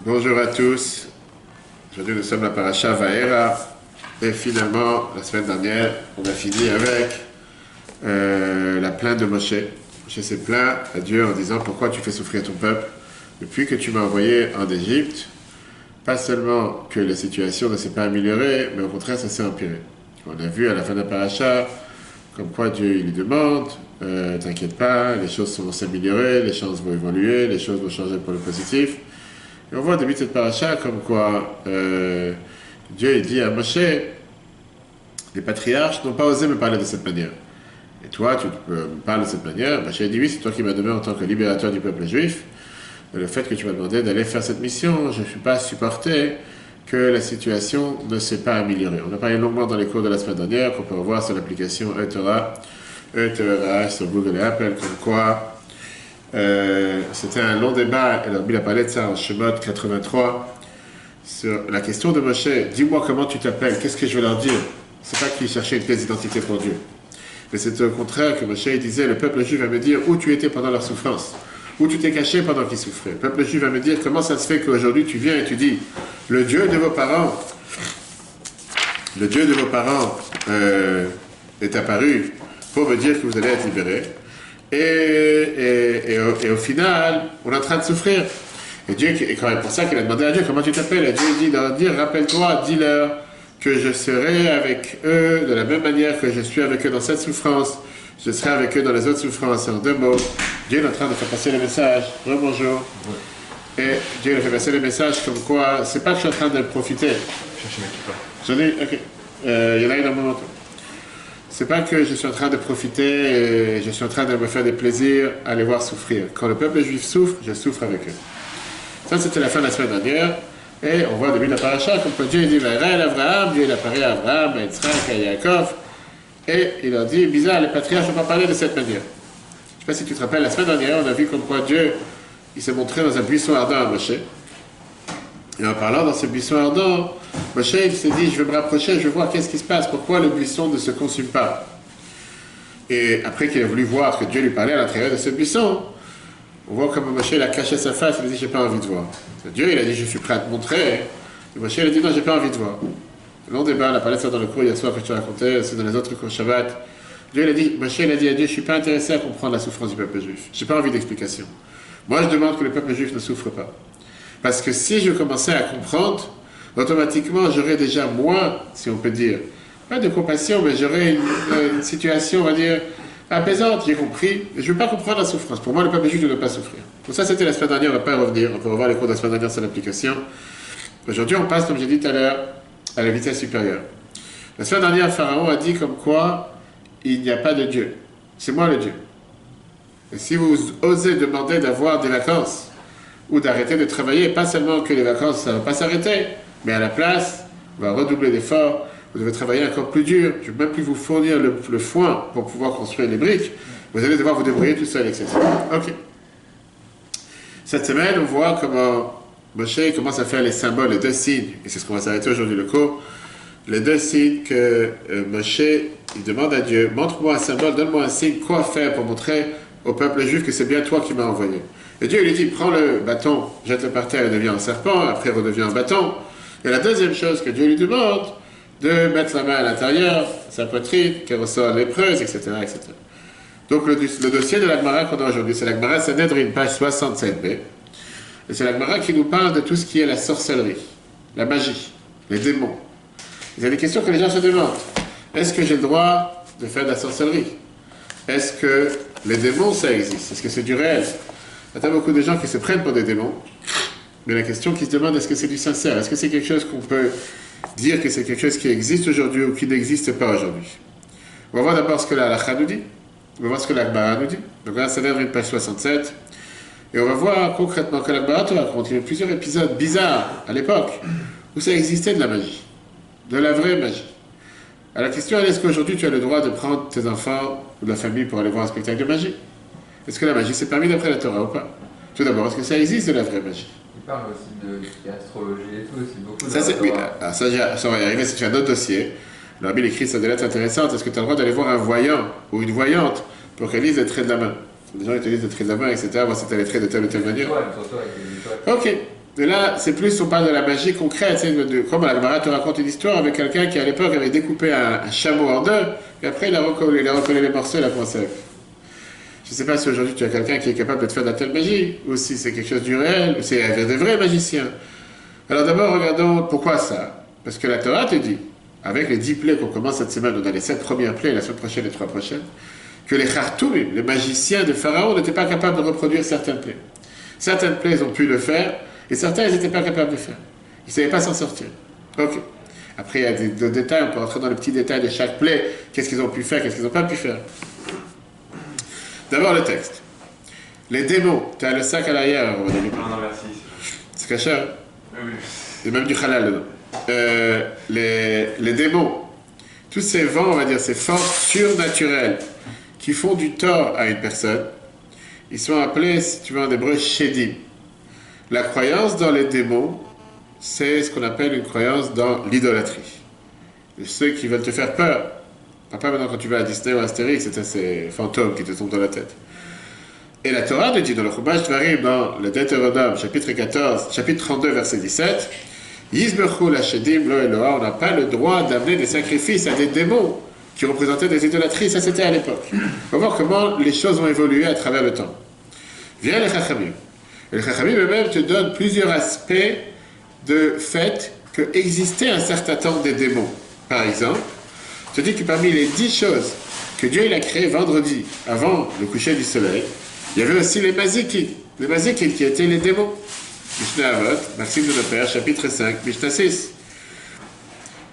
Bonjour à tous. Aujourd'hui, nous sommes à Parasha Vaera. Et finalement, la semaine dernière, on a fini avec la plainte de Moshe. Moshe s'est plaint à Dieu en disant « Pourquoi tu fais souffrir ton peuple depuis que tu m'as envoyé en Égypte ?» Pas seulement que la situation ne s'est pas améliorée, mais au contraire, ça s'est empiré. On a vu à la fin de la Parasha comme quoi Dieu il lui demande « T'inquiète pas, les choses vont s'améliorer, les choses vont évoluer, les choses vont changer pour le positif. » Et on voit au début de cette paracha comme quoi Dieu il dit à Moshe, les patriarches n'ont pas osé me parler de cette manière. Et toi, tu me parles de cette manière. Moshe dit oui, c'est toi qui m'as donné en tant que libérateur du peuple juif. Et le fait que tu m'as demandé d'aller faire cette mission, je ne suis pas supporté que la situation ne s'est pas améliorée. On a parlé longuement dans les cours de la semaine dernière, qu'on peut revoir sur l'application eTorah sur Google et Apple, comme quoi c'était un long débat, et l'Arbi a parlé de ça en Shemot 83, sur la question de Moshe, dis-moi comment tu t'appelles, qu'est-ce que je vais leur dire? C'est pas qu'il cherchait une pièce d'identité pour Dieu, mais c'est au contraire que Moshe disait, le peuple juif va me dire où tu étais pendant leur souffrance, où tu t'es caché pendant qu'ils souffraient. Le peuple juif va me dire, comment ça se fait qu'aujourd'hui tu viens et tu dis, le Dieu de vos parents est apparu pour me dire que vous allez être libérés. Et au final, on est en train de souffrir. Et Dieu, et quand même pour ça qu'il a demandé à Dieu, comment tu t'appelles? Et Dieu dit, dire, rappelle-toi, dis-leur que je serai avec eux de la même manière que je suis avec eux dans cette souffrance. Je serai avec eux dans les autres souffrances. En deux mots, Dieu est en train de faire passer le message. Bonjour. Ouais. Et Dieu a fait passer le message comme quoi, c'est pas que je suis en train de profiter. J'en ai, ok. Il y en a énormément. C'est pas que je suis en train de profiter, et je suis en train de me faire des plaisirs à les voir souffrir. Quand le peuple juif souffre, je souffre avec eux. Ça, c'était la fin de la semaine dernière. Et on voit au début de la paracha, comme Dieu dit, Abraham, Dieu il apparaît à Abraham, à Yitzhak, à Yaakov. Et il leur dit, bizarre, les patriarches n'ont pas parlé de cette manière. Je ne sais pas si tu te rappelles, la semaine dernière, on a vu comme quoi Dieu, il s'est montré dans un buisson ardent à Moshe. Et en parlant dans ce buisson ardent, Moshe il s'est dit, je vais me rapprocher, je vais voir qu'est-ce qui se passe, pourquoi le buisson ne se consume pas. Et après qu'il a voulu voir que Dieu lui parlait à l'intérieur de ce buisson, on voit comme Moshe il a caché sa face, il a dit, j'ai pas envie de voir. Dieu il a dit, je suis prêt à te montrer. Et Moshe il a dit, non, j'ai pas envie de voir. Long débat, on a parlé de ça dans le cours hier soir que tu racontais, c'est dans les autres cours Shabbat. Dieu il a dit, Moshe il a dit à Dieu, je suis pas intéressé à comprendre la souffrance du peuple juif. J'ai pas envie d'explication. Moi je demande que le peuple juif ne souffre pas. Parce que si je commençais à comprendre, automatiquement, j'aurais déjà moins, si on peut dire, pas de compassion, mais j'aurais une situation, on va dire, apaisante. J'ai compris. Je ne veux pas comprendre la souffrance. Pour moi, le peuple juif ne doit pas souffrir. Donc ça, c'était la semaine dernière, on ne va pas y revenir. On peut revoir les cours de la semaine dernière sur l'application. Aujourd'hui, on passe, comme j'ai dit tout à l'heure, à la vitesse supérieure. La semaine dernière, Pharaon a dit comme quoi il n'y a pas de Dieu. C'est moi le Dieu. Et si vous osez demander d'avoir des vacances, ou d'arrêter de travailler, pas seulement que les vacances, ça ne va pas s'arrêter, mais à la place, on va redoubler d'efforts, vous devez travailler encore plus dur, je ne vais même plus vous fournir le foin pour pouvoir construire les briques, vous allez devoir vous débrouiller tout seul, etc. Ok. Cette semaine, on voit comment Moshe commence à faire les symboles, les deux signes, et c'est ce qu'on va s'arrêter aujourd'hui le cours, les deux signes que Moshe, il demande à Dieu, montre-moi un symbole, donne-moi un signe, quoi faire pour montrer au peuple juif que c'est bien toi qui m'as envoyé. Et Dieu lui dit, prends le bâton, jette-le par terre, il devient un serpent, après il redevient un bâton. Et la deuxième chose que Dieu lui demande, de mettre la main à l'intérieur, sa poitrine, qu'elle ressort lépreuse, etc., etc. Donc le dossier de la Gemara qu'on a aujourd'hui, c'est la Gemara Sanhedrin, page 67b. Et c'est la Gemara qui nous parle de tout ce qui est la sorcellerie, la magie, les démons. Il y a des questions que les gens se demandent. Est-ce que j'ai le droit de faire de la sorcellerie? Est-ce que les démons, ça existe? Est-ce que c'est du réel? Il y a beaucoup de gens qui se prennent pour des démons, mais la question qui se demande, est-ce que c'est du sincère? Est-ce que c'est quelque chose qu'on peut dire que c'est quelque chose qui existe aujourd'hui ou qui n'existe pas aujourd'hui? On va voir d'abord ce que la halakha nous dit, on va voir ce que la Gemara nous dit. Donc là, ça donne une page 67, et on va voir concrètement que la Gemara te raconte. Il y a plusieurs épisodes bizarres à l'époque où ça existait de la magie, de la vraie magie. Alors la question est, est-ce qu'aujourd'hui tu as le droit de prendre tes enfants ou de la famille pour aller voir un spectacle de magie? Est-ce que la magie c'est permis d'après la Torah ou pas? Tout d'abord, est-ce que ça existe de la vraie magie? Il parle aussi d'astrologie et tout, c'est beaucoup de ça, c'est, oui, ça va y arriver, c'est un autre dossier. Le rabbi écrit ça des lettres intéressantes. Est-ce que tu as le droit d'aller voir un voyant ou une voyante pour qu'elle lise les traits de la main? Les gens utilisent les traits de la main, etc. Voir si tu as les traits de telle ou telle manière. Ok. Mais là, c'est plus, on parle de la magie concrète, c'est comme la Gemara te raconte une histoire avec quelqu'un qui, à l'époque, avait découpé un chameau en deux, et après, il a recollé les morceaux, il a commencé à... Je ne sais pas si aujourd'hui tu as quelqu'un qui est capable de te faire de la telle magie, ou si c'est quelque chose du réel, ou si c'est des vrais magiciens. Alors d'abord, regardons pourquoi ça. Parce que la Torah te dit, avec les 10 plaies qu'on commence cette semaine, on a les 7 premières plaies, la semaine prochaine, les 3 prochaines, que les Khartoumim, les magiciens de Pharaon, n'étaient pas capables de reproduire certaines plaies. Certaines plaies, ils ont pu le faire, et certains, ils n'étaient pas capables de faire. Ils ne savaient pas s'en sortir. Ok. Après, il y a des détails, on peut rentrer dans les petits détails de chaque plaie, qu'est-ce qu'ils ont pu faire, qu'est-ce qu'ils n'ont pas pu faire. D'abord le texte. Les démons, tu as le sac à l'arrière, on va donner. Non, merci. C'est caché, hein? Oui. Il y a même du halal dedans. Les démons, tous ces vents, on va dire, ces forces surnaturelles qui font du tort à une personne, ils sont appelés, si tu veux en hébreu, shedim. La croyance dans les démons, c'est ce qu'on appelle une croyance dans l'idolâtrie. Ceux qui veulent te faire peur. Pas maintenant quand tu vas à Disney ou à Astérix, c'est ces fantômes qui te tombent dans la tête. Et la Torah te dit dans le Chumash Dvarim, dans le Deutéronome, chapitre 14, chapitre 32, verset 17, Yisberchu la shedim lo Eloah, on n'a pas le droit d'amener des sacrifices à des démons qui représentaient des idolâtries. Ça, c'était à l'époque. On va voir comment les choses ont évolué à travers le temps. Viens les Chachamim. Et les Chachamim eux-mêmes te donnent plusieurs aspects de fait que existait un certain temps des démons. Par exemple, je te dis que parmi les 10 choses que Dieu il a créées vendredi, avant le coucher du soleil, il y avait aussi les Mazikim. Les Mazikim qui étaient les démons. Mishnah Avot, Maxime de nos pères, chapitre 5, Mishnah 6.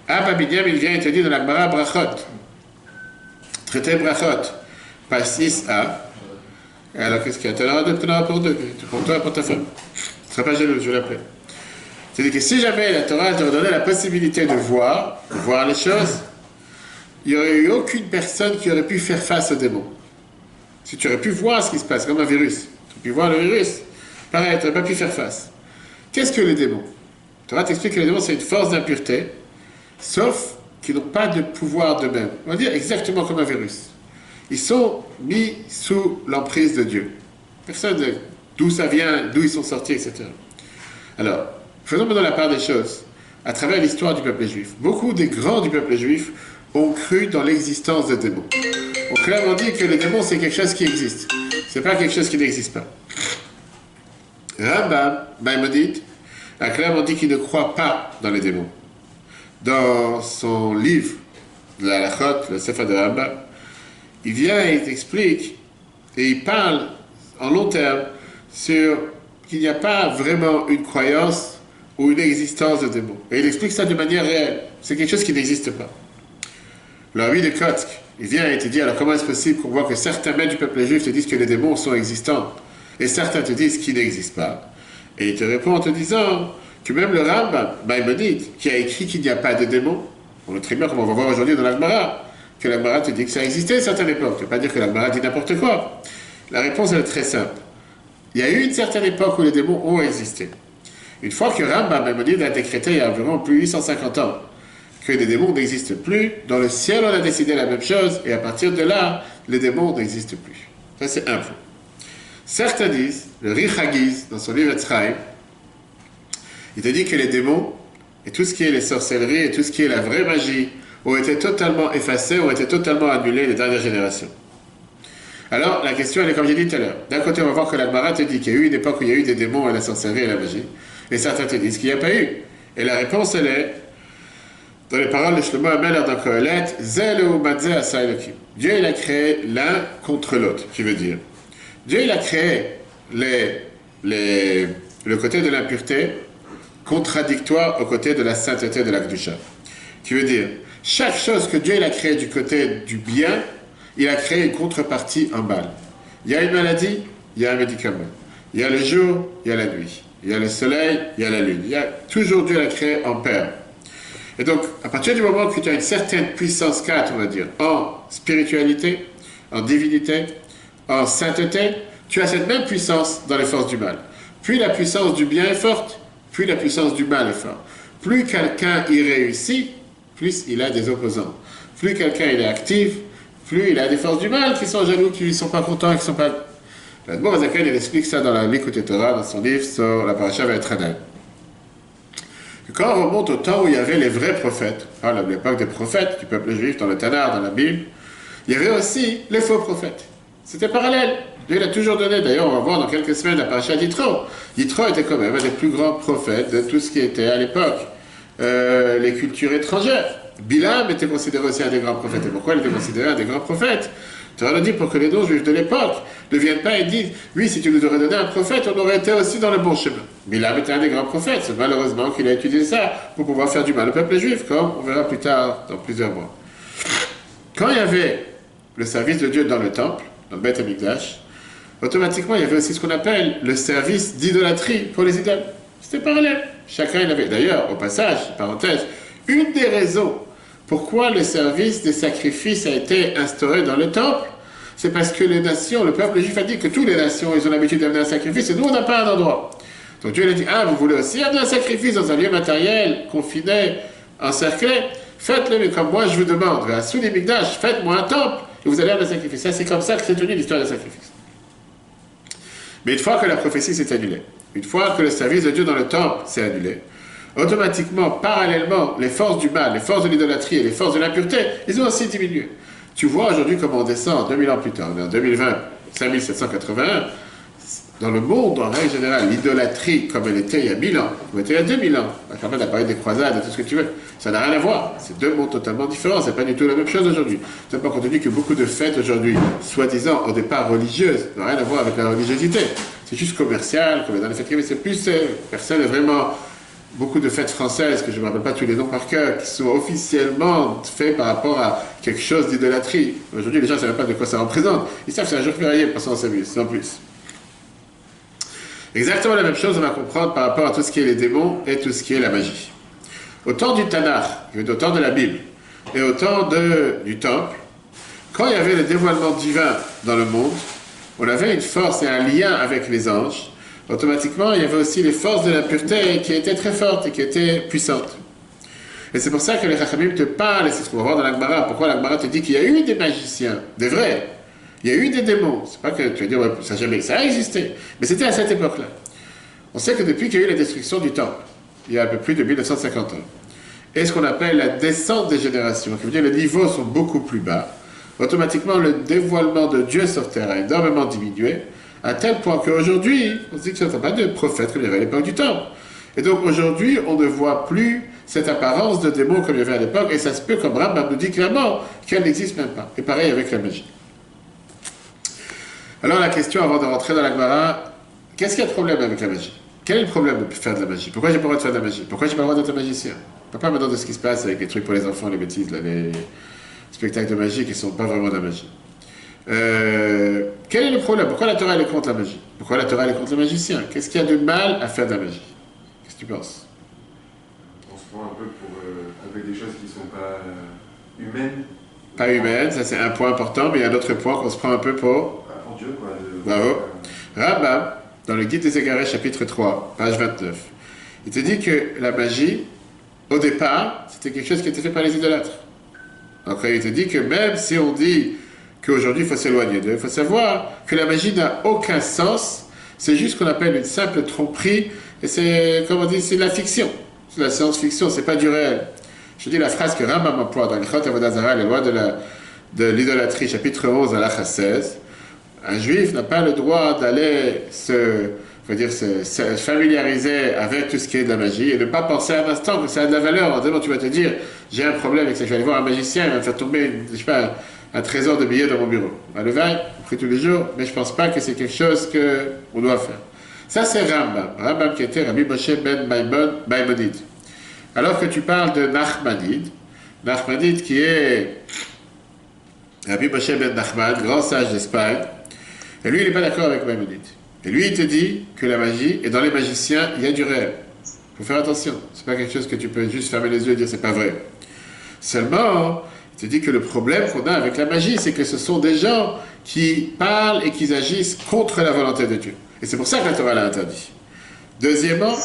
Abba Binyam, il vient et te dit dans la Gemara Brachot, traité Brachot, page 6a. Alors qu'est-ce qu'il y a? Tu en auras pour deux, pour toi et pour ta femme. Ne seras pas jaloux, je vais l'appeler. C'est-à-dire que si jamais la Torah te redonnait la possibilité de voir les choses, il n'y aurait eu aucune personne qui aurait pu faire face aux démons. Si tu aurais pu voir ce qui se passe, comme un virus, tu aurais pu voir le virus, pareil, tu n'aurais pas pu faire face. Qu'est-ce que les démons? La Torah t'explique que les démons, c'est une force d'impureté, sauf qu'ils n'ont pas de pouvoir d'eux-mêmes. On va dire exactement comme un virus. Ils sont mis sous l'emprise de Dieu. Personne ne sait d'où ça vient, d'où ils sont sortis, etc. Alors, faisons maintenant la part des choses à travers l'histoire du peuple juif. Beaucoup des grands du peuple juif ont cru dans l'existence des démons. On a clairement dit que les démons, c'est quelque chose qui existe. C'est pas quelque chose qui n'existe pas. Rambam, Maïmonide, a clairement dit qu'il ne croit pas dans les démons. Dans son livre, la Halachot, le Sefer de Rambam, il vient et il explique, et il parle en long terme sur qu'il n'y a pas vraiment une croyance ou une existence de démons. Et il explique ça de manière réelle. C'est quelque chose qui n'existe pas. Le Rabbi de Kotsk, il vient et te dit, alors comment est-ce possible qu'on voit que certains maîtres du peuple juif te disent que les démons sont existants, et certains te disent qu'ils n'existent pas. Et il te répond en te disant que même le Rambam, Maïmonide, qui a écrit qu'il n'y a pas de démons, on le très bien comme on va voir aujourd'hui dans la Gemara, que la Gemara te dit que ça existait à une certaine époque. Tu ne veux pas dire que la Gemara dit n'importe quoi. La réponse elle est très simple. Il y a eu une certaine époque où les démons ont existé. Une fois que Rambam Maïmonide a décrété il y a environ plus de 850 ans que les démons n'existent plus, dans le ciel on a décidé la même chose, et à partir de là, les démons n'existent plus. Ça c'est un point. Certains disent, le Richagiz, dans son livre Etzraïm, il te dit que les démons, et tout ce qui est les sorcelleries, et tout ce qui est la vraie magie, ont été totalement effacés, ont été totalement annulés les dernières générations. Alors, la question, elle est comme j'ai dit tout à l'heure. D'un côté, on va voir que la Gemara te dit qu'il y a eu une époque où il y a eu des démons et la sorcellerie et la magie, et certains te disent qu'il n'y a pas eu. Et la réponse, elle est, dans les paroles de Shlomo Amelech dans Kohelet, Zeh Madze Asa Elokim. Dieu, il a créé l'un contre l'autre, qui veut dire. Dieu, il a créé le côté de l'impureté contradictoire au côté de la sainteté de la Kedusha. Qui veut dire, chaque chose que Dieu il a créée du côté du bien, il a créé une contrepartie en mal. Il y a une maladie, il y a un médicament. Il y a le jour, il y a la nuit. Il y a le soleil, il y a la lune. Il y a toujours Dieu l'a créé en paire. Et donc, à partir du moment que tu as une certaine puissance 4, on va dire, en spiritualité, en divinité, en sainteté, tu as cette même puissance dans les forces du mal. Plus la puissance du bien est forte, plus la puissance du mal est forte. Plus quelqu'un y réussit, plus il a des opposants. Plus quelqu'un il est actif, plus il a des forces du mal qui sont jaloux, qui ne sont pas contents, qui ne sont pas... L'Admor Azaken, il explique ça dans la Likutei Torah, dans son livre sur la paracha Va'etchanan. Quand on remonte au temps où il y avait les vrais prophètes, à l'époque des prophètes du peuple juif, dans le Tanakh, dans la Bible, il y avait aussi les faux prophètes. C'était parallèle. Dieu l'a toujours donné. D'ailleurs, on va voir dans quelques semaines la paracha d'Yitro. Yitro était quand même un des plus grands prophètes de tout ce qui était à l'époque les cultures étrangères. Bilam était considéré aussi un des grands prophètes. Et pourquoi il était considéré un des grands prophètes? Tu aurais dit pour que les non-juifs de l'époque ne viennent pas et disent oui, si tu nous aurais donné un prophète, on aurait été aussi dans le bon chemin. Bilam était un des grands prophètes. C'est malheureusement qu'il a utilisé ça pour pouvoir faire du mal au peuple juif, comme on verra plus tard dans plusieurs mois. Quand il y avait le service de Dieu dans le temple, dans le Beth Amikdash, automatiquement il y avait aussi ce qu'on appelle le service d'idolâtrie pour les idoles. C'était parallèle. Chacun il avait. D'ailleurs, au passage, parenthèse, une des raisons pourquoi le service des sacrifices a été instauré dans le temple, c'est parce que les nations, le peuple juif a dit que toutes les nations, ils ont l'habitude d'amener un sacrifice et nous, on n'a pas un endroit. Donc Dieu a dit, ah, vous voulez aussi amener un sacrifice dans un lieu matériel, confiné, encerclé, faites-le, mais comme moi je vous demande, à Souli Mikdash, faites-moi un temple et vous allez amener un sacrifice. Ça, c'est comme ça que c'est tenu l'histoire des sacrifices. Mais une fois que la prophétie s'est annulée, une fois que le service de Dieu dans le temple s'est annulé, automatiquement, parallèlement, les forces du mal, les forces de l'idolâtrie et les forces de l'impureté, ils ont aussi diminué. Tu vois aujourd'hui comment on descend 2000 ans plus tard, on est en 2020, 5781, dans le monde, en règle générale, l'idolâtrie comme elle était il y a 1000 ans, comme elle était il y a 2000 ans, à la d'appareil des croisades et tout ce que tu veux, ça n'a rien à voir. C'est deux mondes totalement différents, c'est pas du tout la même chose aujourd'hui. C'est pas compte tenu que beaucoup de fêtes aujourd'hui, soi-disant au départ religieuses, n'ont rien à voir avec la religiosité. C'est juste commercial, comme dans les fêtes privées, c'est plus, personne n'est vraiment... Beaucoup de fêtes françaises, que je ne me rappelle pas tous les noms par cœur, qui sont officiellement faites par rapport à quelque chose d'idolâtrie. Aujourd'hui, les gens ne savent pas de quoi ça représente. Ils savent que c'est un jour férié, passons en s'amuse, sans plus. Exactement la même chose, on va comprendre par rapport à tout ce qui est les démons et tout ce qui est la magie. Au temps du Tanakh, au temps de la Bible, et au temps du Temple, quand il y avait le dévoilement divin dans le monde, on avait une force et un lien avec les anges. Automatiquement, il y avait aussi les forces de la pureté qui étaient très fortes et qui étaient puissantes. Et c'est pour ça que les Chachamim te parlent, et c'est ce qu'on va voir dans l'Agmara. Pourquoi l'Agmara te dit qu'il y a eu des magiciens, des vrais. Il y a eu des démons. C'est pas que tu vas dire, ouais, ça a existé. Mais c'était à cette époque-là. On sait que depuis qu'il y a eu la destruction du temple, il y a un peu plus de 1950 ans, et ce qu'on appelle la descente des générations, qui veut dire que les niveaux sont beaucoup plus bas, automatiquement le dévoilement de Dieu sur terre a énormément diminué, à tel point qu'aujourd'hui, on se dit que ce ne sont pas de prophètes comme il y avait à l'époque du temple. Et donc aujourd'hui, on ne voit plus cette apparence de démons comme il y avait à l'époque, et ça se peut, comme Rambam nous dit clairement, qu'elle n'existe même pas. Et pareil avec la magie. Alors la question, avant de rentrer dans la Gemara, qu'est-ce qu'il y a de problème avec la magie? Quel est le problème de faire de la magie? Pourquoi j'ai pas le droit de faire de la magie? Pourquoi j'ai pas le droit d'être un magicien? On ne parle pas maintenant de ce qui se passe avec les trucs pour les enfants, les bêtises, là, les spectacles de magie qui ne sont pas vraiment de la magie. Quel est le problème? Pourquoi la Torah elle est contre la magie? Pourquoi la Torah elle est contre le magicien? Qu'est-ce qu'il y a de mal à faire de la magie? Qu'est-ce que tu penses? On se prend un peu pour, avec des choses qui ne sont pas humaines. Pas humaines, ça c'est un point important, mais il y a un autre point qu'on se prend un peu pour... Pour Dieu, quoi. Bravo. Rambam, dans le Guide des Égarés, chapitre 3, page 29, il te dit que la magie, au départ, c'était quelque chose qui était fait par les idolâtres. Donc il te dit que même si on dit qu'aujourd'hui il faut s'éloigner d'eux, il faut savoir que la magie n'a aucun sens, c'est juste ce qu'on appelle une simple tromperie, et c'est, comme on dit, c'est de la fiction, c'est de la science-fiction, c'est pas du réel. Je dis la phrase que Rambam emploie dans l'Ichot Avodah Zarah, les lois de l'idolâtrie, chapitre 11, halakha 16. Un juif n'a pas le droit d'aller se familiariser avec tout ce qui est de la magie et ne pas penser à un instant que ça a de la valeur. En disant, tu vas te dire, j'ai un problème avec ça, je vais aller voir un magicien, il va me faire tomber, un trésor de billets dans mon bureau. Le vin, on prie tous les jours, mais je ne pense pas que c'est quelque chose qu'on doit faire. Ça, c'est Rambam. Rambam qui était Rabbi Moshe ben Maïmonide. Alors que tu parles de Nachmanide qui est Rabbi Moshe ben Nachman, grand sage d'Espagne, et lui, il n'est pas d'accord avec Maïmonide. Et lui, il te dit que la magie, et dans les magiciens, il y a du réel. Il faut faire attention. C'est pas quelque chose que tu peux juste fermer les yeux et dire c'est pas vrai. Seulement, il te dit que le problème qu'on a avec la magie, c'est que ce sont des gens qui parlent et qui agissent contre la volonté de Dieu. Et c'est pour ça que la Torah l'a interdit. Deuxièmement,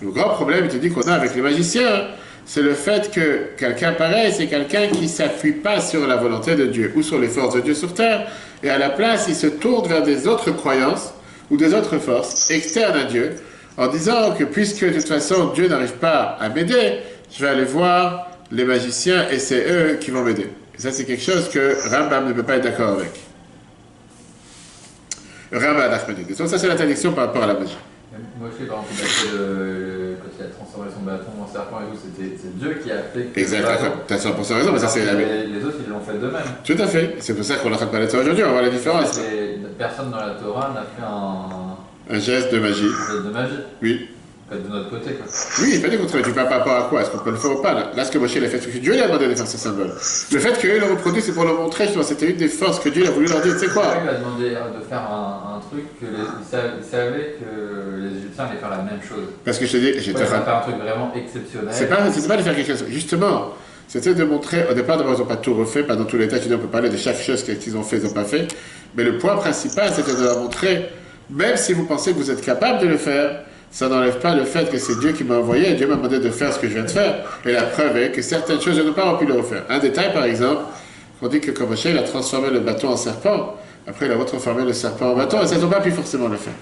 le grand problème, il te dit qu'on a avec les magiciens, c'est le fait que quelqu'un pareil, c'est quelqu'un qui ne s'appuie pas sur la volonté de Dieu ou sur les forces de Dieu sur terre, et à la place, il se tourne vers des autres croyances ou des autres forces externes à Dieu, en disant que puisque de toute façon Dieu n'arrive pas à m'aider, je vais aller voir les magiciens et c'est eux qui vont m'aider. Et ça, c'est quelque chose que Rambam ne peut pas être d'accord avec. Rambam Ahmedid. Donc ça, c'est l'interdiction par rapport à la magie. Moi, je sais, par exemple, quand il a transformé son bâton en serpent et tout, c'est Dieu qui a fait que Exactement, tu as 100% raison, mais ça c'est la les autres, ils l'ont fait de même. Tout à fait, c'est pour ça qu'on est en train de parler de ça aujourd'hui, on va voir la différence. Personne dans la Torah n'a fait Un geste de magie. un geste de magie. Oui. Pas de notre côté, quoi. Oui, il pas dit qu'on tu parles par rapport à quoi? Est-ce qu'on peut le faire ou pas? Là, ce que Moshe l'a fait, c'est que Dieu lui a demandé de faire ce symbole. Le fait qu'eux le reproduisent, c'est pour le montrer, justement, c'était une des forces que Dieu a voulu leur dire, tu sais quoi? Il lui a demandé de faire un truc que il savait que les Égyptiens allaient faire la même chose. Parce que je te dis, Il a fait un truc vraiment exceptionnel. C'est pas de faire quelque chose. Justement, c'était de montrer, au départ, d'abord, ils n'ont pas tout refait, pas dans tous les tas, on peut parler de chaque chose qu'ils ont fait, ils n'ont pas fait. Mais le point principal, c'était de leur montrer, même si vous pensez que vous êtes capable de le faire, ça n'enlève pas le fait que c'est Dieu qui m'a envoyé, Dieu m'a demandé de faire ce que je viens de faire. Et la preuve est que certaines choses, je n'ai pas pu le refaire. Un détail, par exemple, on dit que Moshe, il a transformé le bâton en serpent, après il a retransformé le serpent en bâton, et ça, ils n'ont pas pu forcément le faire.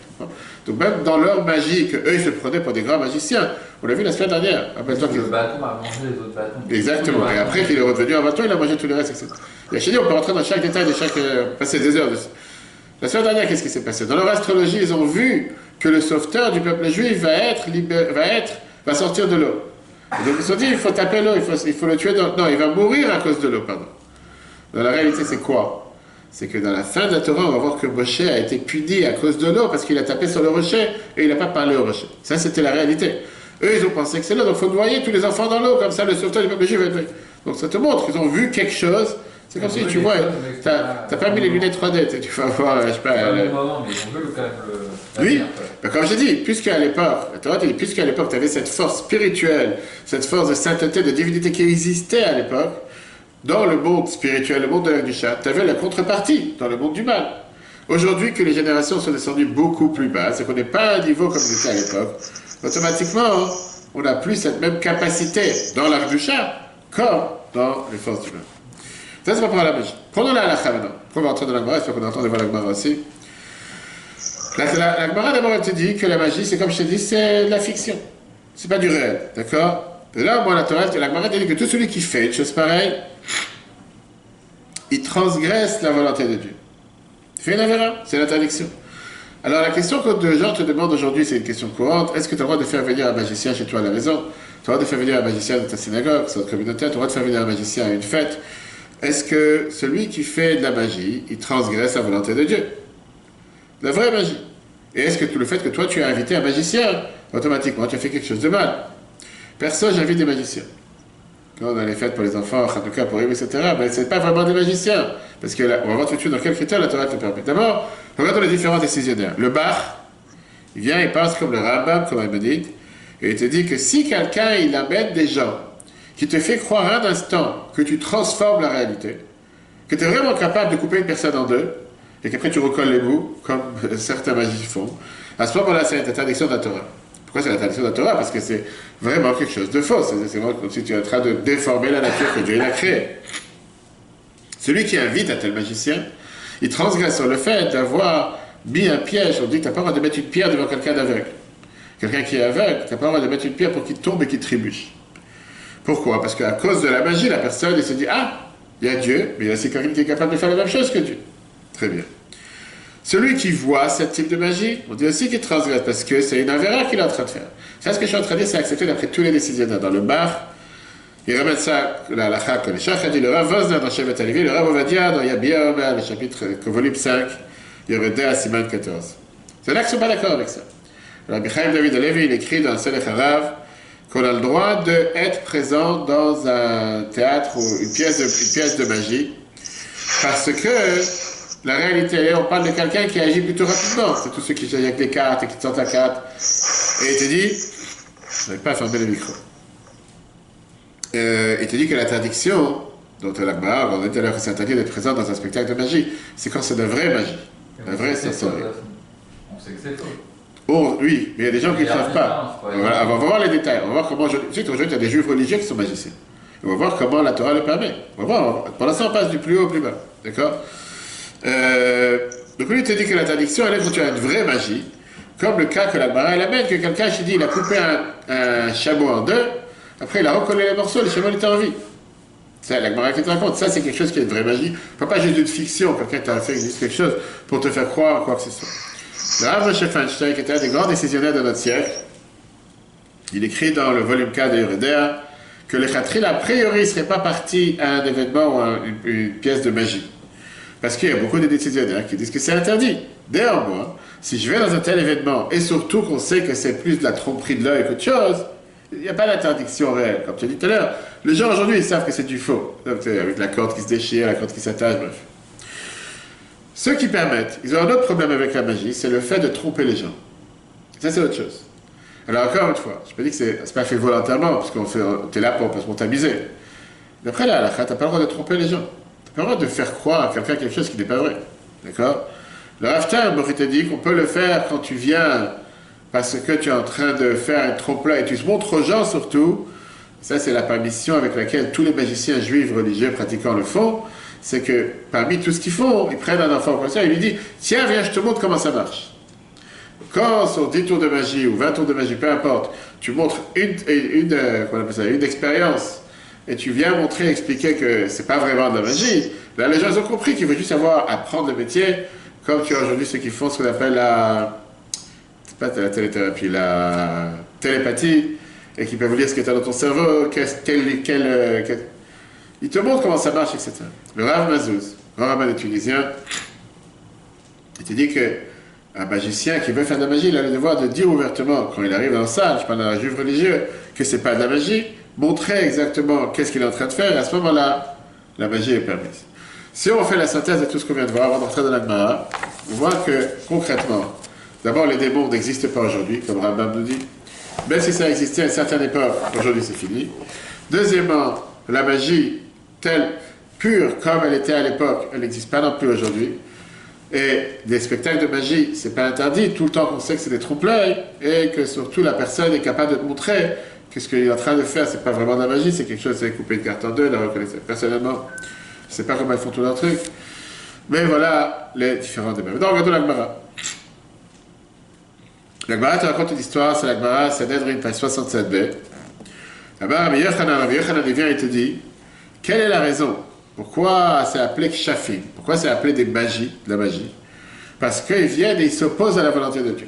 Donc même dans leur magie, que eux ils se prenaient pour des grands magiciens, on l'a vu la semaine dernière. Le bâton a mangé les autres bâtons. Exactement, et après qu'il est revenu en bâton, il a mangé tout le reste, etc. Et je dis, on peut rentrer dans chaque détail de chaque... passer des heures dessus. La semaine dernière, qu'est-ce qui s'est passé? Dans leur astrologie, ils ont vu que le sauveteur du peuple juif va sortir de l'eau. Donc ils se sont dit, il faut taper l'eau, il faut le tuer Non, il va mourir à cause de l'eau, pardon. Dans la réalité, c'est quoi? C'est que dans la fin de la Torah, on va voir que Moshe a été puni à cause de l'eau parce qu'il a tapé sur le rocher et il n'a pas parlé au rocher. Ça, c'était la réalité. Eux, ils ont pensé que c'est l'eau, donc il faut noyer tous les enfants dans l'eau, comme ça le sauveteur du peuple juif va être... Donc ça te montre qu'ils ont vu quelque chose. C'est comme si tu vois, t'as pas mis les lunettes 3D, tu vas voir, je sais pas. Moment, mais on veut quand même le. Oui, mais comme je dis, puisqu'à l'époque, tu avais cette force spirituelle, cette force de sainteté, de divinité qui existait à l'époque, dans le monde spirituel, le monde de l'Agdusha, tu avais la contrepartie dans le monde du mal. Aujourd'hui, que les générations sont descendues beaucoup plus bas, c'est qu'on n'est pas à un niveau comme c'était à l'époque, automatiquement, on n'a plus cette même capacité dans l'Agdusha comme dans les forces du mal. Ça, c'est pas pour la magie. Prenons la halakha maintenant. On va entrer dans la Gemara, j'espère qu'on entend de voir la Gemara aussi. La Gemara, d'abord, elle te dit que la magie, c'est comme je t'ai dit, c'est de la fiction. C'est pas du réel, d'accord? Et là, moi, la Gemara te dit que tout celui qui fait une chose pareille, il transgresse la volonté de Dieu. Il fait une avéra, c'est l'interdiction. Alors, la question que les gens te demandent aujourd'hui, c'est une question courante. Est-ce que tu as le droit de faire venir un magicien chez toi à la maison? Tu as le droit de faire venir un magicien dans ta synagogue, dans ta communauté, tu as le droit de faire venir un magicien à une fête? Est-ce que celui qui fait de la magie, il transgresse la volonté de Dieu? La vraie magie. Et est-ce que tout le fait que toi tu as invité un magicien, automatiquement tu as fait quelque chose de mal? Personne, j'invite des magiciens. Quand on a les fêtes pour les enfants, Hanouka, pour eux, etc., ben, ce n'est pas vraiment des magiciens. Parce que là, on va voir tout de suite dans quels critères la Torah te permet. D'abord, regardons les différents décisionnaires. Le Bach, il vient, il pense comme le Rambam, comme Ahmedid, et il te dit que si quelqu'un, il amène des gens qui te fait croire un instant que tu transformes la réalité, que tu es vraiment capable de couper une personne en deux, et qu'après tu recolles les bouts, comme certains magiciens font, à ce moment-là, c'est l'interdiction de la Torah. Pourquoi c'est l'interdiction de la Torah? Parce que c'est vraiment quelque chose de faux. C'est vraiment comme si tu es en train de déformer la nature que Dieu a créée. Celui qui invite un tel magicien, il transgresse sur le fait d'avoir mis un piège. On dit que tu n'as pas le droit de mettre une pierre devant quelqu'un d'aveugle. Quelqu'un qui est aveugle, tu n'as pas le droit de mettre une pierre pour qu'il tombe et qu'il trébuche. Pourquoi? Parce qu'à cause de la magie, la personne elle se dit, ah, il y a Dieu, mais il y a aussi quelqu'un qui est capable de faire la même chose que Dieu. Très bien. Celui qui voit ce type de magie, on dit aussi qu'il transgresse, parce que c'est une avéra qu'il est en train de faire. Ça, ce que je suis en train de dire, c'est accepté d'après tous les décisionnaires. Dans le bar, ils remettent ça, la halakha, que les Shach a dit, le Rav Vosner dans Shevet Halevi, le Rav Ovadia dans Yabia Omer, le chapitre, volume 5, Yoredé à Siman 14. C'est là qu'ils ne sont pas d'accord avec ça. Alors, Michael David Alevi, il écrit dans Selech Harav, qu'on a le droit d'être présent dans un théâtre ou une pièce de magie, parce que la réalité, on parle de quelqu'un qui agit plutôt rapidement. C'est tous ceux qui agissent avec les cartes et qui sortent la carte. Et il te dit, je n'avais pas fermé le micro. Il te dit que l'interdiction, dont l'Akbar, on a dit alors que c'est interdit d'être présent dans un spectacle de magie, c'est quand c'est de la vraie magie, la vraie sorcellerie. On sait que c'est faux. Oh, oui, mais il y a des gens qui ne savent pas. Voilà, on va voir les détails. On va voir comment. Tu sais qu'aujourd'hui, il y a des juifs religieux qui sont magiciens. On va voir comment la Torah le permet. On va voir. Pour l'instant, on passe du plus haut au plus bas. D'accord? Donc, lui, il te dit que l'interdiction, elle est quand tu as une vraie magie. Comme le cas que la Gemara elle amène, que quelqu'un, je dis, il a coupé un chameau en deux, après il a recollé les morceaux, le chameau était en vie. C'est la Gemara qui te raconte. Ça, c'est quelque chose qui est une vraie magie. Pas juste une fiction, quelqu'un t'a fait quelque chose pour te faire croire quoi que ce soit. Le Rav Moshe Feinstein, qui était un des grands décisionnaires de notre siècle, il écrit dans le volume 4 de Yoredea que le Khatril, a priori, ne serait pas parti à un événement ou à une pièce de magie. Parce qu'il y a beaucoup de décisionnaires qui disent que c'est interdit. Néanmoins, si je vais dans un tel événement, et surtout qu'on sait que c'est plus de la tromperie de l'œil qu'autre chose, il n'y a pas d'interdiction réelle. Comme tu as dit tout à l'heure, les gens aujourd'hui, ils savent que c'est du faux. Donc, avec la corde qui se déchire, la corde qui s'attache, bref. Ceux qui permettent, ils ont un autre problème avec la magie, c'est le fait de tromper les gens. Ça, c'est autre chose. Alors, encore une fois, je peux dire que c'est pas fait volontairement, parce qu'on t'es là pour t'amuser. Mais après, là, tu n'as pas le droit de tromper les gens. Tu n'as pas le droit de faire croire à quelqu'un quelque chose qui n'est pas vrai. D'accord? Le Raftar m'aurait dit qu'on peut le faire quand tu viens parce que tu es en train de faire un trompe-l'œil et tu te montres aux gens surtout. Ça, c'est la permission avec laquelle tous les magiciens juifs religieux pratiquants le font. C'est que parmi tout ce qu'ils font, ils prennent un enfant comme ça et ils lui disent tiens, viens, je te montre comment ça marche. Quand sur 10 tours de magie ou 20 tours de magie, peu importe, tu montres une expérience et tu viens montrer, expliquer que c'est pas vraiment de la magie, là les gens ont compris qu'il faut juste savoir apprendre le métier, comme tu as aujourd'hui ceux qui font ce qu'on appelle c'est pas la téléthérapie, la télépathie, et qui peuvent lire ce qui est dans ton cerveau, ils te montrent comment ça marche, etc. Le Rav Mazouz, grand rabbin des Tunisiens, il te dit que un magicien qui veut faire de la magie, il a le devoir de dire ouvertement, quand il arrive dans la salle, je parle d'un juif religieux, que c'est pas de la magie, montrer exactement qu'est-ce qu'il est en train de faire, et à ce moment-là, la magie est permise. Si on fait la synthèse de tout ce qu'on vient de voir avant d'entrer dans la Gemara, on voit que, concrètement, d'abord, les démons n'existent pas aujourd'hui, comme Rambam nous dit. Même si ça existait à une certaine époque, aujourd'hui c'est fini. Deuxièmement, la magie, telle, pure comme elle était à l'époque, elle n'existe pas non plus aujourd'hui. Et des spectacles de magie, c'est pas interdit, tout le temps qu'on sait que c'est des trompe-l'œil, et que surtout la personne est capable de te montrer que ce qu'il est en train de faire, c'est pas vraiment de la magie, c'est quelque chose, c'est couper une carte en deux, la reconnaître. Personnellement, je sais pas comment ils font tout leur truc. Mais voilà les différents débats. Maintenant, regardons la Gemara. La Gemara te raconte une histoire, c'est la Gemara, c'est Nedrin, page 67b. Là-bas, Rabbi Yochanan vient et te dit, quelle est la raison? Pourquoi c'est appelé Kshafim? Pourquoi c'est appelé de la magie? Parce qu'ils viennent et ils s'opposent à la volonté de Dieu.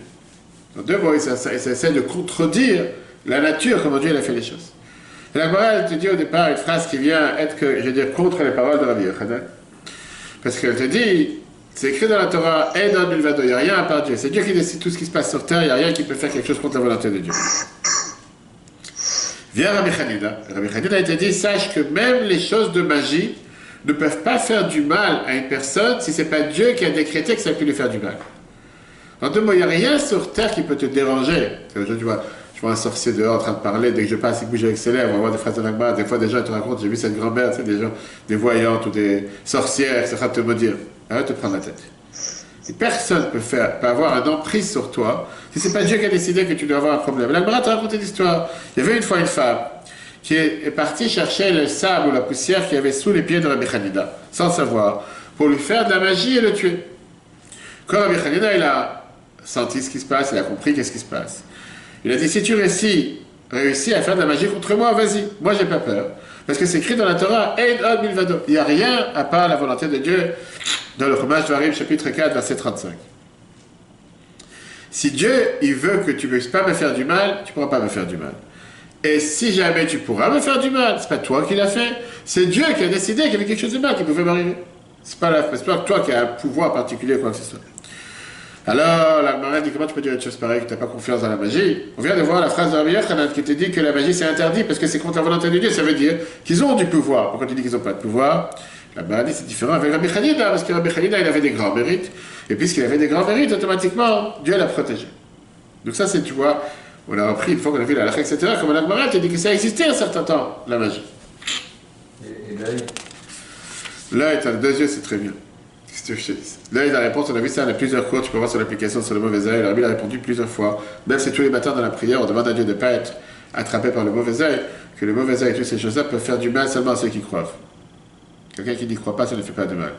En deux mots, ils essaient de contredire la nature, comment Dieu a fait les choses. Et la Gemara, elle te dit au départ une phrase qui vient être, contre les paroles de Rabbi Yochanan. Parce qu'elle te dit, c'est écrit dans la Torah, Edon Bilvado, il n'y a rien à part Dieu. C'est Dieu qui décide tout ce qui se passe sur terre, il n'y a rien qui peut faire quelque chose contre la volonté de Dieu. Vient Rabbi Hanina. Rabbi Hanina a été dit, sache que même les choses de magie ne peuvent pas faire du mal à une personne si ce n'est pas Dieu qui a décrété que ça peut lui faire du mal. En deux mots, il n'y a rien sur terre qui peut te déranger. Je vois un sorcier dehors en train de parler, dès que je passe, il bouge avec ses lèvres, on va voir des phrases de l'Agma, des fois des gens te racontent, j'ai vu cette grand-mère, des gens, des voyantes ou des sorcières, ça va te maudire. Arrête de te prendre la tête. Et personne ne peut avoir un emprise sur toi si ce n'est pas Dieu qui a décidé que tu dois avoir un problème. L'Agma t'a raconté l'histoire. Il y avait une fois une femme qui est partie chercher le sable ou la poussière qu'il y avait sous les pieds de Rabbi Hanina, sans savoir, pour lui faire de la magie et le tuer. Quand Rabbi Hanina, il a senti ce qui se passe, il a compris qu'est-ce qui se passe. Il a dit, si tu réussis à faire de la magie contre moi, vas-y, moi j'ai pas peur. Parce que c'est écrit dans la Torah, il n'y a rien à part la volonté de Dieu, dans le Chumash Dvarim, chapitre 4, verset 35. Si Dieu, il veut que tu ne puisses pas me faire du mal, tu ne pourras pas me faire du mal. Et si jamais tu pourras me faire du mal, c'est pas toi qui l'as fait, c'est Dieu qui a décidé qu'il y avait quelque chose de mal qui pouvait m'arriver. C'est pas toi qui as un pouvoir particulier ou quoi que ce soit. Alors, la Gemara dit, comment tu peux dire une chose pareille, que tu n'as pas confiance dans la magie? On vient de voir la phrase de Rabbi Yochanan qui te dit que la magie c'est interdit parce que c'est contre la volonté de Dieu. Ça veut dire qu'ils ont du pouvoir. Pourquoi tu dis qu'ils n'ont pas de pouvoir? La Gemara dit c'est différent avec Rabbi Hanina, parce que Rabbi Hanina il avait des grands mérites. Et puisqu'il avait des grands mérites, automatiquement, Dieu l'a protégé. Donc ça c'est, tu vois, on a appris une fois qu'on a vu la halakha, etc. Comme la Gemara te dit que ça existait un certain temps, la magie. Et l'œil? L'œil, t'as deux yeux, c'est très bien. L'œil, la réponse, on a vu ça, on a plusieurs cours, tu peux voir sur l'application sur le mauvais œil. Alors, il a répondu plusieurs fois. Même si tous les matins dans la prière, on demande à Dieu de ne pas être attrapé par le mauvais œil, que le mauvais œil et toutes ces choses-là peuvent faire du mal seulement à ceux qui croient. Quelqu'un qui n'y croit pas, ça ne fait pas de mal.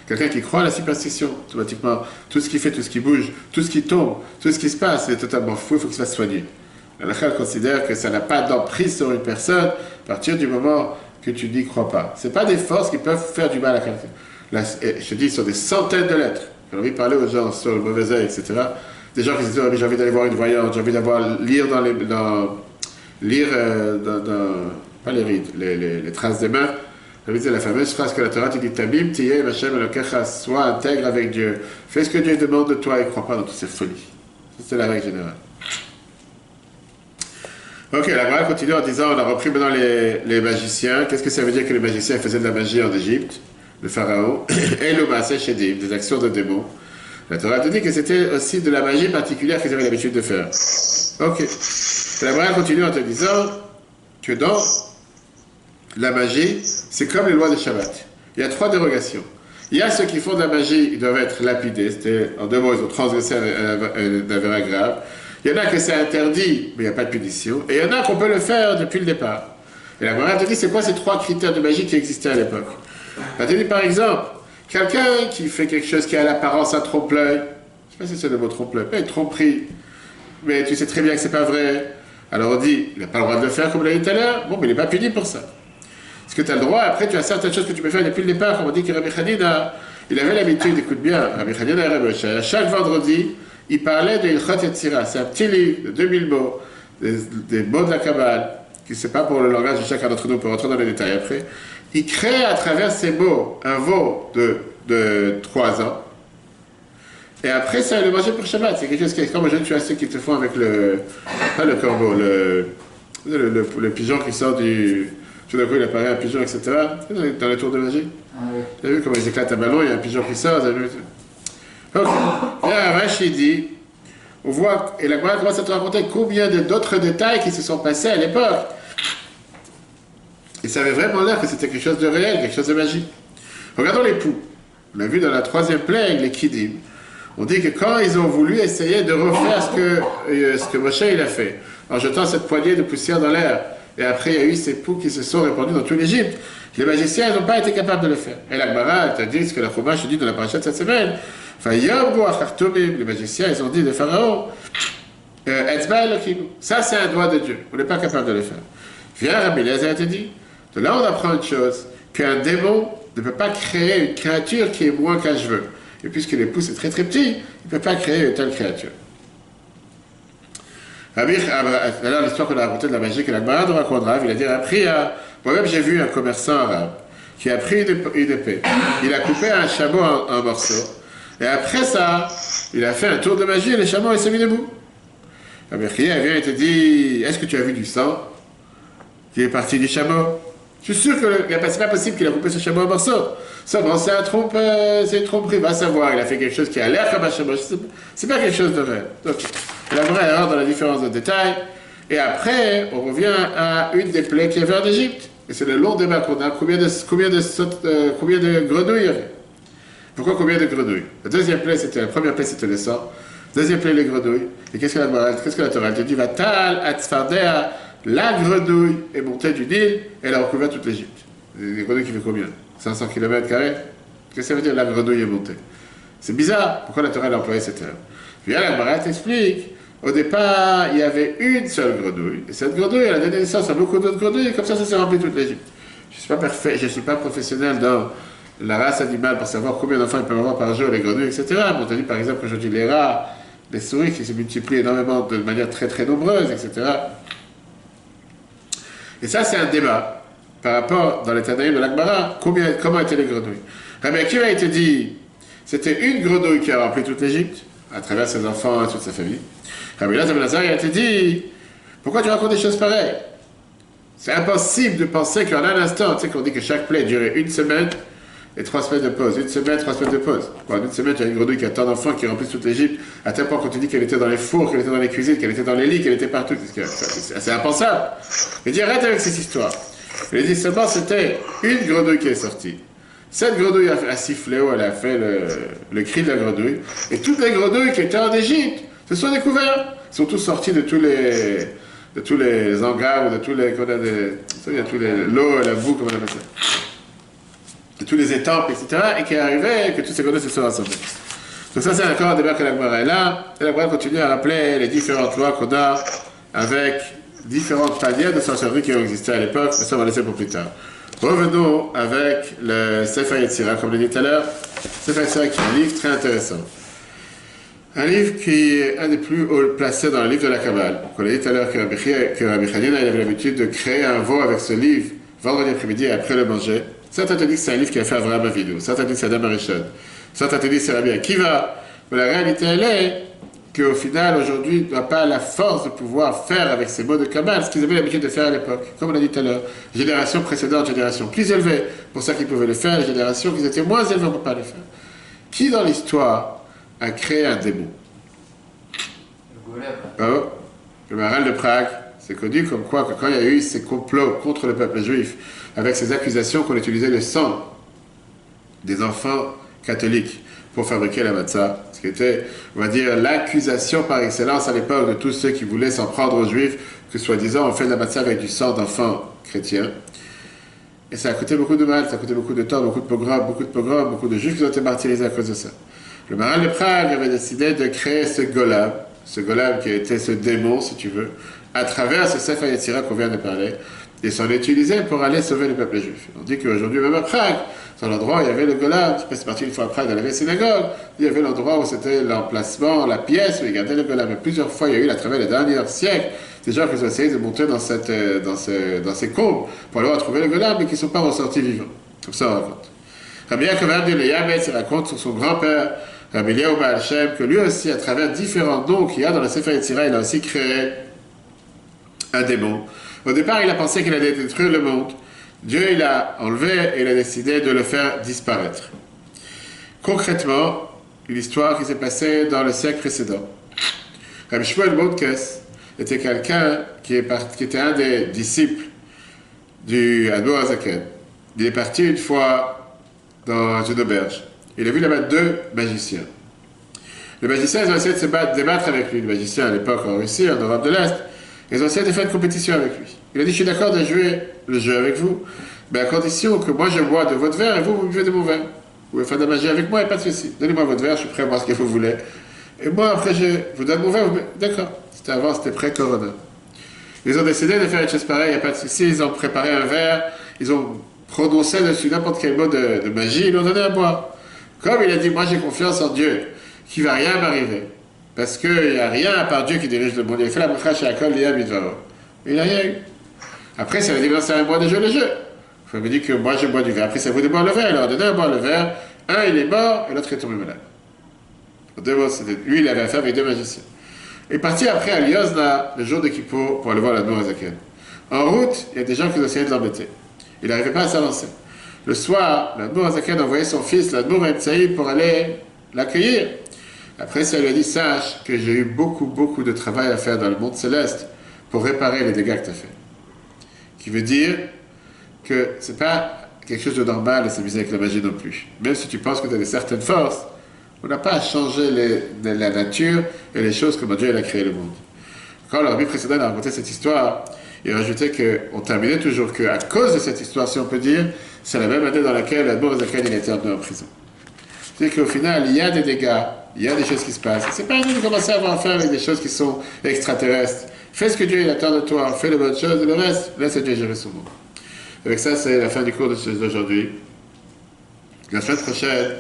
Quelqu'un qui croit à la superstition, automatiquement, tout ce qui fait, tout ce qui bouge, tout ce qui tombe, tout ce qui se passe, c'est totalement fou, il faut qu'il se fasse soigner. La halakha considère que ça n'a pas d'emprise sur une personne à partir du moment que tu n'y crois pas. Ce n'est pas des forces qui peuvent faire du mal à quelqu'un. Là, je te dis, sur des centaines de lettres. J'ai envie de parler aux gens sur le mauvais œil, etc. Des gens qui se disent, oh, j'ai envie d'aller voir une voyante, j'ai envie lire pas les rides, les traces des mains. J'ai envie de dire la fameuse phrase que la Torah te dit, Tamim, Tiyeh, Hashem, Elokecha, sois intègre avec Dieu. Fais ce que Dieu demande de toi et ne crois pas dans toutes ces folies. C'est la règle générale. Ok, la Gemara continue en disant, on a repris maintenant les magiciens. Qu'est-ce que ça veut dire que les magiciens faisaient de la magie en Égypte, le pharaon, et le maaseh shedim, des actions de démons. La Torah te dit que c'était aussi de la magie particulière qu'ils avaient l'habitude de faire. Ok. La Gemara continue en te disant que dans la magie, c'est comme les lois de Shabbat. Il y a 3 dérogations. Il y a ceux qui font de la magie, ils doivent être lapidés, c'est-à-dire, en 2 mots, ils ont transgressé un avéra grave. Il y en a que c'est interdit, mais il n'y a pas de punition. Et il y en a qu'on peut le faire depuis le départ. Et la Gemara te dit, c'est quoi ces 3 critères de magie qui existaient à l'époque? Elle te dit, par exemple, quelqu'un qui fait quelque chose qui a l'apparence à trompe-l'œil, je ne sais pas si c'est le mot trompe-l'œil, mais tromperie, mais tu sais très bien que c'est pas vrai. Alors on dit, il n'a pas le droit de le faire comme on l'a dit tout à l'heure, bon, mais il n'est pas puni pour ça. Parce que tu as le droit, après tu as certaines choses que tu peux faire depuis le départ, comme on dit que Rabbi Hanina, il avait l'habitude, écoute bien, Rabbi Hanina et Rabbi Shaya, chaque vendredi, il parlait de Ilchot Yetzira, c'est un petit livre de 2000 mots, des mots de la Kabbale, qui ne c'est pas pour le langage de chacun d'entre nous, pour rentrer dans les détails après. Il crée à travers ces mots un veau de 3 ans, et après ça, il le mangeait pour Shabbat. C'est quelque chose qui est comme aujourd'hui, tu as ceux qui te font avec pas le corbeau, le pigeon qui sort du... Tout d'un coup, il apparaît un pigeon, etc. Dans les tours de magie. Tu as vu comment ils éclatent un ballon, il y a un pigeon qui sort, donc, là, Rashi dit, on voit, et la Gemara commence à te raconter combien d'autres détails qui se sont passés à l'époque. Et ça avait vraiment l'air que c'était quelque chose de réel, quelque chose de magique. Regardons les poux. On a vu dans la 3e plague, les Kidim. On dit que quand ils ont voulu essayer de refaire ce que Moshe il a fait, en jetant cette poignée de poussière dans l'air, et après il y a eu ces poux qui se sont répandus dans tout l'Égypte, les magiciens n'ont pas été capables de le faire. Et la Gemara, elle t'a dit ce que la Chumash dit dans la paracha de cette semaine. Enfin, les magiciens, ils ont dit de Pharaon, ça c'est un doigt de Dieu, on n'est pas capable de le faire. Viens, Rabbi Eliezer te dit, de là on apprend une chose, qu'un démon ne peut pas créer une créature qui est moins qu'un cheveu. Et puisque les pouces est très très petit, il ne peut pas créer une telle créature. Alors l'histoire qu'on a racontée de la magie que la Gemara nous racontera, il a dit, moi-même j'ai vu un commerçant arabe qui a pris une épée, il a coupé un chameau en morceaux, et après ça, il a fait un tour de magie et le chameau s'est mis debout. Rabbi Chia vient et te dit, est-ce que tu as vu du sang qui est parti du chameau? Je suis sûr que c'est pas possible qu'il a coupé ce chameau en morceaux. Ça, bon, c'est une tromperie, va savoir, il a fait quelque chose qui a l'air comme un chameau, c'est pas quelque chose de vrai. Donc, la vraie erreur dans la différence de détail, et après, on revient à une des plaies qu'il y avait en Égypte. Et c'est le long débat qu'on a, combien de grenouilles il y avait. Pourquoi combien de grenouilles? La première plaie c'était le sang, deuxième plaie les grenouilles, et qu'est-ce que la Torah te dit? Vatal, Atzfardea, la grenouille est montée du Nil, et elle a recouvert toute l'Égypte. Les grenouilles qui fait combien? 500 km²? Qu'est-ce que ça veut dire la grenouille est montée? C'est bizarre, pourquoi la Torah a employé cette terme? Puis la Gemara t'explique, au départ, il y avait une seule grenouille, et cette grenouille, elle a donné naissance à beaucoup d'autres grenouilles, et comme ça s'est rempli toute l'Égypte. Je ne suis pas professionnel dans la race animale pour savoir combien d'enfants ils peuvent avoir par jour, les grenouilles, etc. Mais on te dit par exemple qu'aujourd'hui les rats, les souris qui se multiplient énormément de manière très très nombreuse, etc. Et ça c'est un débat par rapport dans l'éternel de l'Akbara, comment étaient les grenouilles. Rabbi Akiva il te dit, c'était une grenouille qui a rempli toute l'Égypte, à travers ses enfants et toute sa famille. Rabbi Elazar il te dit, pourquoi tu racontes des choses pareilles? C'est impossible de penser qu'en un instant, tu sais qu'on dit que chaque plaie durait 1 semaine, et 3 semaines de pause. 1 semaine, 3 semaines de pause. En 1 semaine, tu as une grenouille qui a tant d'enfants qui remplissent toute l'Égypte, à tel point qu'on te dit qu'elle était dans les fours, qu'elle était dans les cuisines, qu'elle était dans les lits, qu'elle était partout. C'est impensable. Il dit arrête avec cette histoire. Il dit seulement c'était une grenouille qui est sortie. Cette grenouille a sifflé, elle a fait le cri de la grenouille. Et toutes les grenouilles qui étaient en Égypte se sont découvertes. Ils sont tous sortis de tous les hangars, ou de tous les... l'eau, la boue, comment on appelle ça. de tous les étampes, etc., et qui arrivait que tous ces conneries se sont rassemblés. Donc ça, c'est encore un débat que la Gemara est là. Et la Gemara continue à rappeler les différentes lois qu'on a avec différentes paliers de sorcellerie qui ont existé à l'époque, mais ça, on va laisser pour plus tard. Revenons avec le Sefer Yetzirah, comme je l'ai dit tout à l'heure. Sefer Yetzirah qui est un livre très intéressant. Un livre qui est un des plus haut placés dans le livre de la Kabbale. On a dit tout à l'heure que Rabbi Hanina avait l'habitude de créer un veau avec ce livre vendredi après-midi et après le manger. Certains te disent que c'est un livre qui a fait Avraham Avinu. Certains disent que c'est Adam Arishon. Certains te disent que c'est Rabbi Akiva. Mais la réalité, elle est qu'au final, aujourd'hui, on n'a pas la force de pouvoir faire avec ces mots de Kabbale ce qu'ils avaient l'habitude de faire à l'époque. Comme on a dit tout à l'heure, génération précédente, génération plus élevée, pour ça qu'ils pouvaient le faire, génération qui étaient moins élevées, on ne peut pas le faire. Qui dans l'histoire a créé un démon? Le golem. Oh, le Maharal de Prague, c'est connu comme quoi que quand il y a eu ces complots contre le peuple juif, avec ces accusations qu'on utilisait le sang des enfants catholiques pour fabriquer la matzah, ce qui était, on va dire, l'accusation par excellence à l'époque de tous ceux qui voulaient s'en prendre aux juifs, que soi-disant on fait de la matzah avec du sang d'enfants chrétiens. Et ça a coûté beaucoup de mal, ça a coûté beaucoup de temps, beaucoup de pogroms, beaucoup de juifs qui ont été martyrisés à cause de ça. Le Maharal de Prague avait décidé de créer ce golam qui était ce démon, si tu veux, à travers ce Sefer Yetzirah qu'on vient de parler, et s'en utilisait pour aller sauver le peuple juif. On dit qu'aujourd'hui, même à Prague, dans l'endroit où il y avait le golam, c'est parti une fois à Prague dans la vieille synagogue, il y avait l'endroit où c'était l'emplacement, la pièce où ils gardaient le golam. Et plusieurs fois, il y a eu, à travers les derniers siècles, des gens qui ont essayé de monter dans ces combes pour aller retrouver le golam, mais qui ne sont pas ressortis vivants. Comme ça, on raconte. Rabbi Yaakov de Leyabetz raconte sur son grand-père, Rabbi Eliyahu Baal Shem, que lui aussi, à travers différents noms qu'il y a dans le Sefer Yetzirah, il a aussi créé un démon. Au départ, il a pensé qu'il allait détruire le monde. Dieu, il a enlevé et il a décidé de le faire disparaître. Concrètement, une histoire qui s'est passée dans le siècle précédent. Rabbi Shmuel Moudkes était quelqu'un qui était un des disciples du Admor HaZaken. Il est parti une fois dans une auberge. Il a vu là-bas deux magiciens. Les magiciens, ils ont essayé de se débattre avec lui. Les magiciens, à l'époque, en Russie, en Europe de l'Est, ils ont essayé de faire une compétition avec lui. Il a dit, je suis d'accord de jouer le jeu avec vous, mais à condition que moi je bois de votre verre et vous buvez de mon verre. Vous pouvez faire de la magie avec moi, et pas de souci. Donnez-moi votre verre, je suis prêt à boire ce que vous voulez. Et moi, après, je vous donne mon verre. D'accord. C'était avant, c'était pré-corona. Ils ont décidé de faire une chose pareille, il n'y a pas de souci. Ils ont préparé un verre, ils ont prononcé dessus n'importe quel mot de magie, ils l'ont donné à boire. Comme il a dit, moi j'ai confiance en Dieu, qu'il ne va rien m'arriver. Parce qu'il n'y a rien à part Dieu qui dirige le monde. Il a fait la bracha chez Akol, Liam, Midvaro. Mais il n'y a rien eu. Après, ça veut dire, c'est à moi de jouer le jeu. Il me dit que moi je bois du verre. Après, ça vous de boire le verre. Il leur a donné à boire le verre. Un, il est mort, et l'autre est tombé malade. Lui, il avait affaire avec deux magiciens. Il est parti après à Liozna, le jour de Kippour, pour aller voir l'Admor HaZaken. En route, il y a des gens qui ont essayé de l'embêter. Il n'arrivait pas à s'avancer. Le soir, l'Admor HaZaken a envoyé son fils, l'Admor Haïm pour aller l'accueillir. Après, ça lui a dit, sache que j'ai eu beaucoup de travail à faire dans le monde céleste pour réparer les dégâts que tu as fait. Qui veut dire que c'est pas quelque chose de normal de s'amuser avec la magie non plus. Même si tu penses que tu as des certaines forces, on n'a pas à changer la nature et les choses comme Dieu a créé le monde. Quand le rabbi précédent a raconté cette histoire, il rajoutait qu'on terminait toujours qu'à cause de cette histoire, si on peut dire, c'est la même année dans laquelle l'Admor HaZaken a été emmené en prison. C'est-à-dire qu'au final, il y a des dégâts, il y a des choses qui se passent. C'est pas à nous de commencer à avoir affaire avec des choses qui sont extraterrestres. Fais ce que Dieu attend de toi, fais les bonnes choses, et le reste, laisse Dieu gérer son monde. Avec ça, c'est la fin du cours d'aujourd'hui. La semaine prochaine,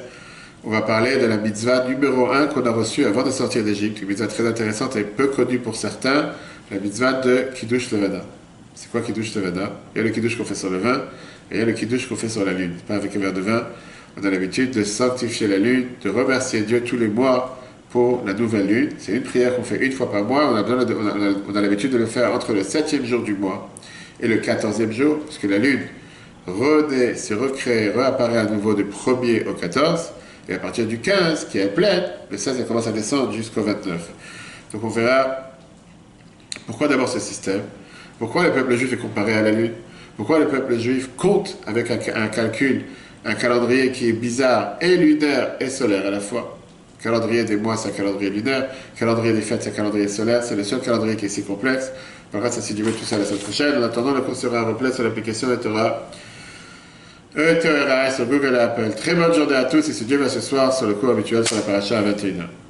on va parler de la mitzvah numéro 1 qu'on a reçue avant de sortir d'Égypte, une mitzvah très intéressante et peu connue pour certains, la mitzvah de Kiddush Levana. C'est quoi Kiddush Levana? Il y a le Kiddush qu'on fait sur le vin, et il y a le Kiddush qu'on fait sur la lune. Pas avec un verre de vin. On a l'habitude de sanctifier la lune, de remercier Dieu tous les mois pour la nouvelle lune. C'est une prière qu'on fait une fois par mois. On a l'habitude de le faire entre le 7e jour du mois et le 14e jour, parce que la lune renaît, se recrée, réapparaît à nouveau du 1er au 14, et à partir du 15, qui est pleine, le 16, elle commence à descendre jusqu'au 29. Donc on verra pourquoi d'abord ce système, pourquoi le peuple juif est comparé à la lune, pourquoi le peuple juif compte avec un calcul, un calendrier qui est bizarre, et lunaire et solaire à la fois. Le calendrier des mois, c'est un calendrier lunaire. Le calendrier des fêtes, c'est un calendrier solaire. C'est le seul calendrier qui est si complexe. Par contre, ça s'est dit tout ça la semaine prochaine. En attendant, le cours sera replet sur l'application et Torah ETRA sur Google et Apple. Très bonne journée à tous et si Dieu va ce soir sur le cours habituel sur la paracha à 21h.